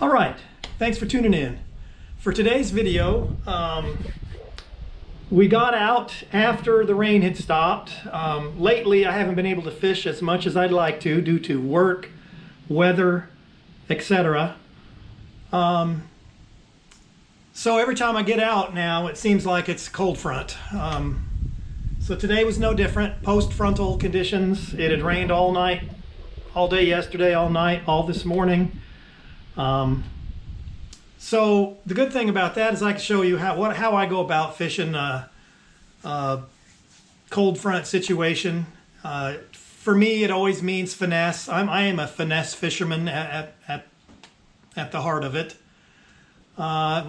All right, thanks for tuning in. For today's video, we got out after the rain had stopped. Lately, I haven't been able to fish as much as I'd like to due to work, weather, etc. So every time I get out now, it seems like it's cold front. So today was no different. Post-frontal conditions. It had rained all night, all day yesterday, all night, all this morning. So the good thing about that is I can show you how I go about fishing a cold front situation. For me, it always means finesse. I am a finesse fisherman at the heart of it,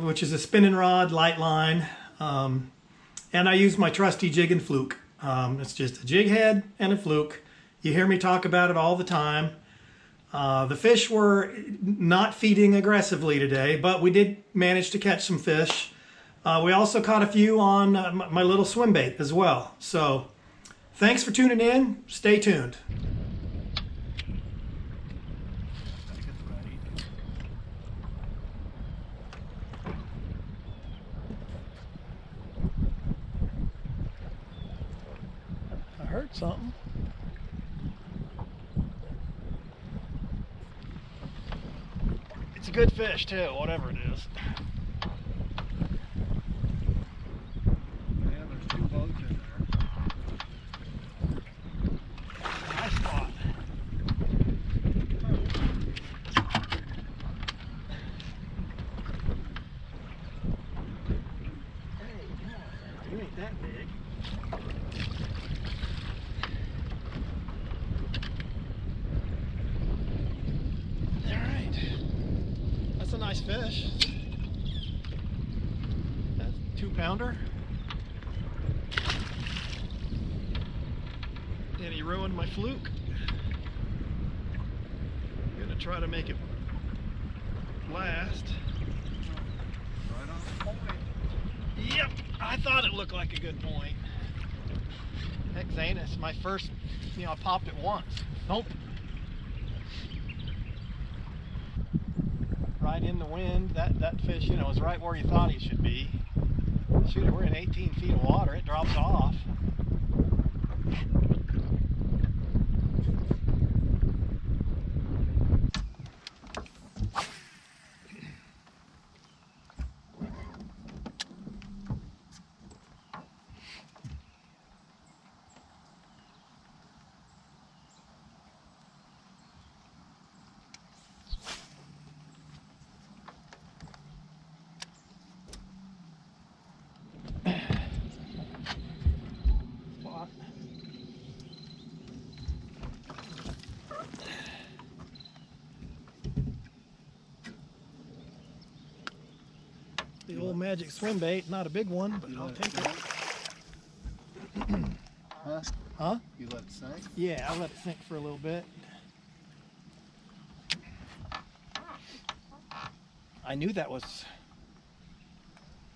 which is a spinning rod, light line, and I use my trusty jig and fluke. It's just a jig head and a fluke. You hear me talk about it all the time. The fish were not feeding aggressively today, but we did manage to catch some fish. We also caught a few on my little swim bait as well. So thanks for tuning in. Stay tuned. I heard something. It's a good fish too, whatever it is. Yeah, there's two boats in there. Nice spot. Hey, come on. You ain't that big. That's a nice fish. That's a 2-pounder. And he ruined my fluke. I'm gonna try to make it last. Right on the point. Yep, I thought it looked like a good point. Heck, Zane, it's my first, I popped it once. Nope. Right in the wind. That fish, is right where you thought he should be. Shoot, we're in 18 feet of water. It drops off. The old magic swim bait, not a big one, but I'll take it. Huh? Huh? You let it sink? Yeah, I'll let it sink for a little bit. I knew that was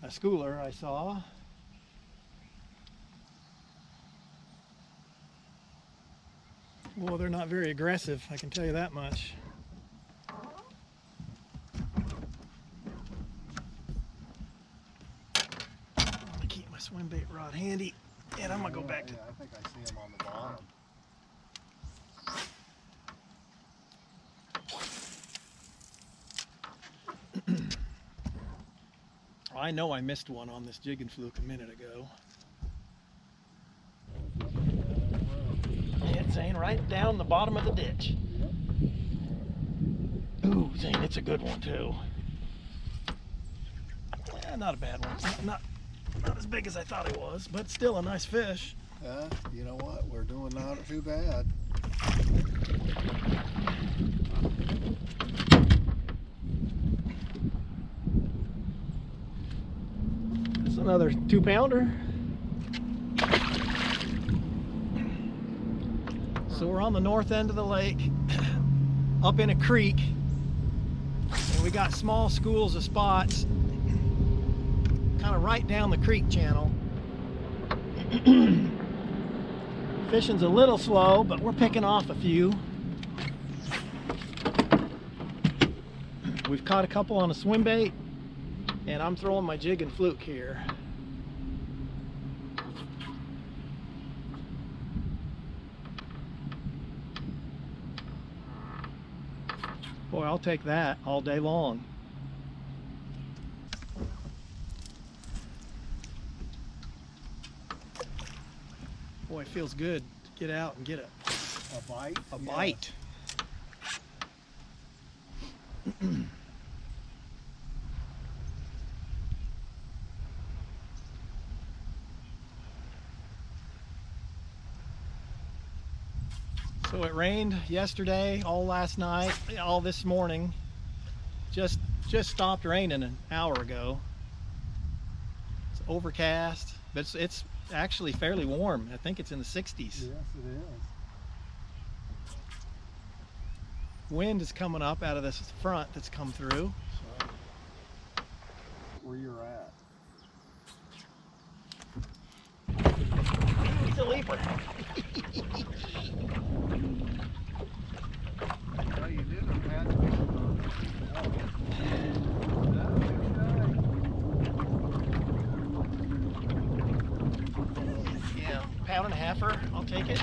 a schooler I saw. Well, they're not very aggressive, I can tell you that much. Swim bait rod handy, and I'm gonna go back to. Yeah, I think I see him on the bottom. I know I missed one on this jig and fluke a minute ago. It's Zane right down the bottom of the ditch. Ooh, Zane, it's a good one too. Yeah, not a bad one. Not as big as I thought it was, but still a nice fish. You know what? We're doing not too bad. It's another 2-pounder. So we're on the north end of the lake, up in a creek, and we got small schools of spots kind of right down the creek channel. Fishing's a little slow, but we're picking off a few. We've caught a couple on a swim bait, and I'm throwing my jig and fluke here. Boy, I'll take that all day long. Boy, it feels good to get out and get A bite? a bite. So it rained yesterday, all last night, all this morning. Just stopped raining an hour ago. It's overcast, but it's actually fairly warm. I think it's in the 60s. Yes, it is. Wind is coming up out of this front that's come through. So, where you're at. It's a leaper. Well, you didn't have to. Yeah, pound and a halfer. I'll take it.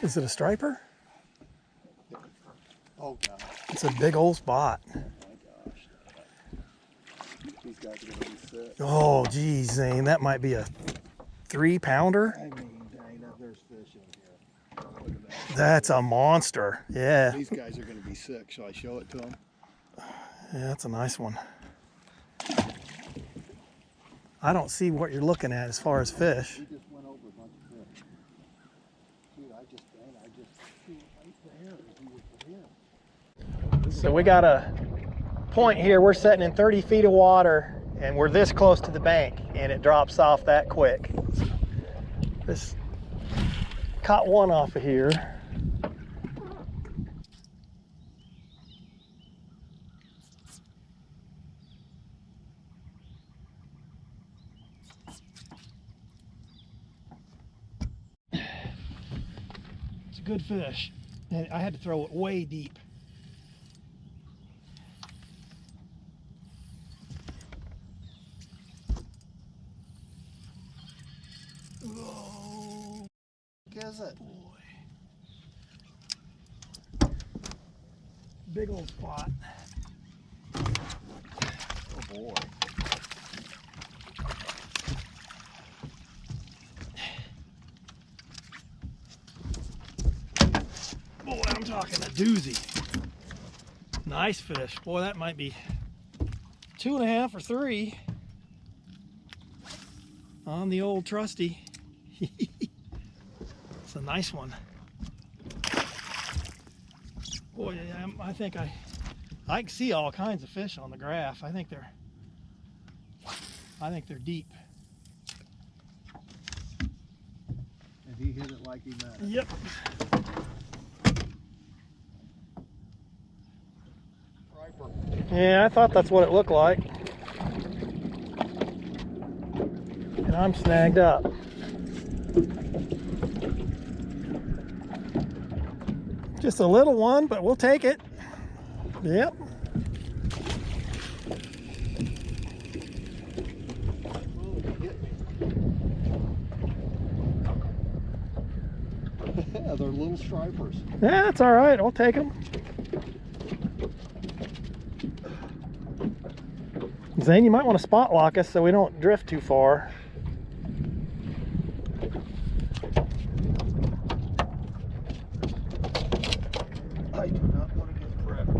Is it a striper? Oh gosh, It's a big old spot. my gosh. These guys are gonna be sick. Oh, geez, Zane, that might be a 3-pounder. I mean, Dana, there's fish in here. Look at that. That's a monster. Yeah, These guys are gonna be sick. Shall I show it to them? yeah, that's a nice one. I don't see what you're looking at as far as fish. We just went over a bunch of fish. Dude, I just see it right there. He was there. So we got a point here. We're sitting in 30 feet of water, and we're this close to the bank, and it drops off that quick. This caught one off of here. It's a good fish, and I had to throw it way deep. Whoa, What is it? boy. Big old spot. Oh boy. Boy, I'm talking a doozy. Nice fish. Boy, that might be 2.5 or 3 on the old trusty. It's a nice one. Boy, I think I can see all kinds of fish on the graph. I think they're deep. And he hit it like he meant it. Yep. Striper. Yeah, I thought that's what it looked like. And I'm snagged up. Just a little one, but we'll take it. Yep. Oh, he hit me. They're little stripers. Yeah, that's all right. I'll take them. Zane, you might want to spot lock us so we don't drift too far. I do not want to get gripped.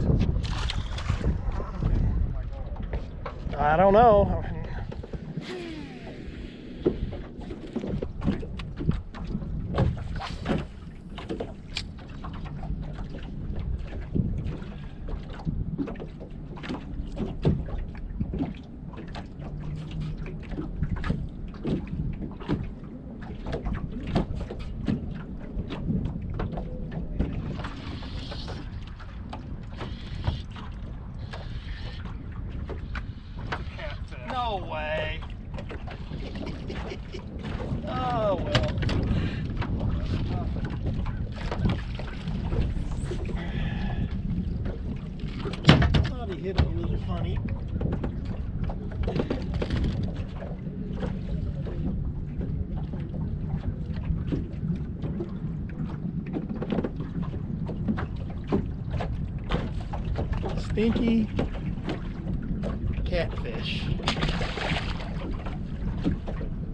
I don't know. No way. Oh, well. Thought he hit it a little funny. Stinky catfish.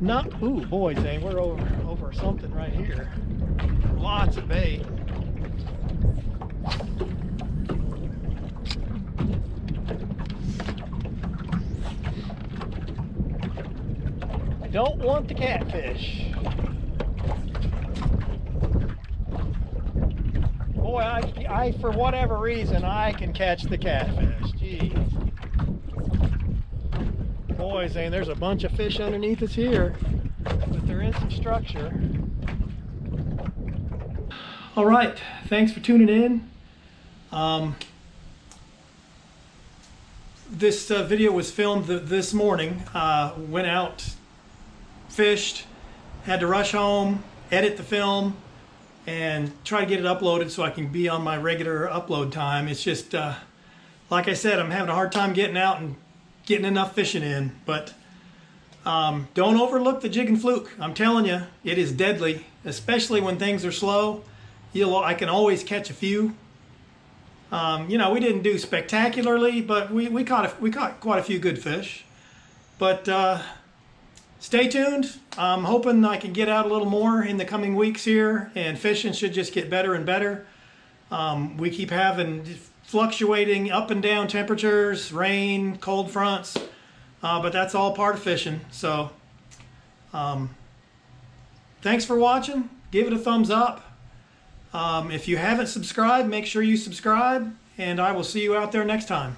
Not, ooh, boys, dang, we're over something right here. Lots of bait. I don't want the catfish. Boy, I for whatever reason, I can catch the catfish. Jeez. Boys, and there's a bunch of fish underneath us here, but there is some structure. All right, thanks for tuning in. This video was filmed this morning. Went out, fished, had to rush home, edit the film, and try to get it uploaded so I can be on my regular upload time. It's just, like I said, I'm having a hard time getting out and getting enough fishing in. But don't overlook the jig and fluke. I'm telling you, it is deadly, especially when things are slow. I can always catch a few. You know, we didn't do spectacularly, but we caught quite a few good fish. But stay tuned. I'm hoping I can get out a little more in the coming weeks here, and fishing should just get better and better. We keep having fluctuating up and down temperatures, rain, cold fronts, but that's all part of fishing. So thanks for watching. Give it a thumbs up. If you haven't subscribed, make sure you subscribe, and I will see you out there next time.